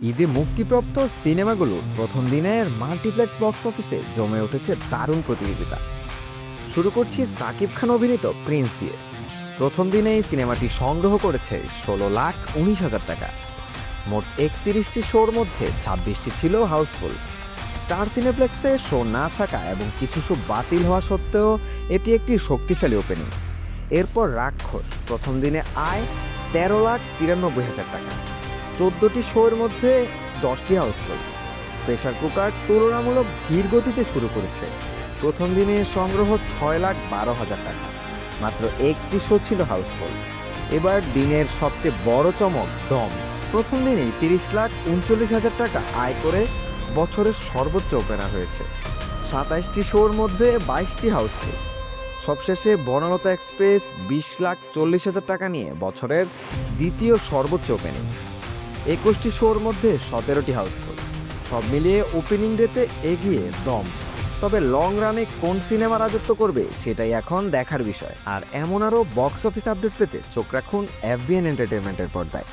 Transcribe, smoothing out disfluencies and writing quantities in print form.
ঈদে মুক্তিপ্রাপ্ত সিনেমাগুলো প্রথম দিনের মাল্টিপ্লেক্স বক্স অফিসে জমে উঠেছে দারুণ প্রতিযোগিতা। শুরু করছি সাকিব খান অভিনীত প্রিন্স দিয়ে। প্রথম দিনে এই সিনেমাটি সংগ্রহ করেছে ১৬,১৯,০০০ টাকা। মোট ৩১টি শোর মধ্যে ২৬টি ছিল হাউসফুল। স্টার সিনেপ্লেক্সে শো না থাকা এবং কিছু শো বাতিল হওয়া সত্ত্বেও এটি একটি শক্তিশালী ওপেনিং। এরপর রাক্ষস প্রথম দিনে আয় ১৩,৯৩,০০০ টাকা। ১৪টি শোয়ের মধ্যে 10টি হাউসফুল। প্রেসার কুকার তুলনামূলক ধীর গতিতে শুরু করেছে। প্রথম দিনে সংগ্রহ ৬,১২,০০০ টাকা। মাত্র একটি শো ছিল হাউসফুল। এবার দিনের সবচেয়ে বড় চমক দম। প্রথম দিনেই ৩০,৩৯,০০০ টাকা আয় করে বছরের সর্বোচ্চ ওপেনার হয়েছে। ২৭টি শোর মধ্যে 22টি হাউসফুল। সবশেষে বনলতা এক্সপ্রেস ২০,৪০,০০০ টাকা নিয়ে বছরের দ্বিতীয় সর্বোচ্চ ওপেনিং। ২১টি শোর মধ্যে 17টি হাউসফুল। সব মিলিয়ে ওপেনিং ডেতে এগিয়ে দম। তবে লং রানে কোন সিনেমা রাজত্ব করবে সেটাই এখন দেখার বিষয়। আর এমন আরও বক্স অফিস আপডেট পেতে চোখ রাখুন এফবিএন এন্টারটেনমেন্টের পর্দায়।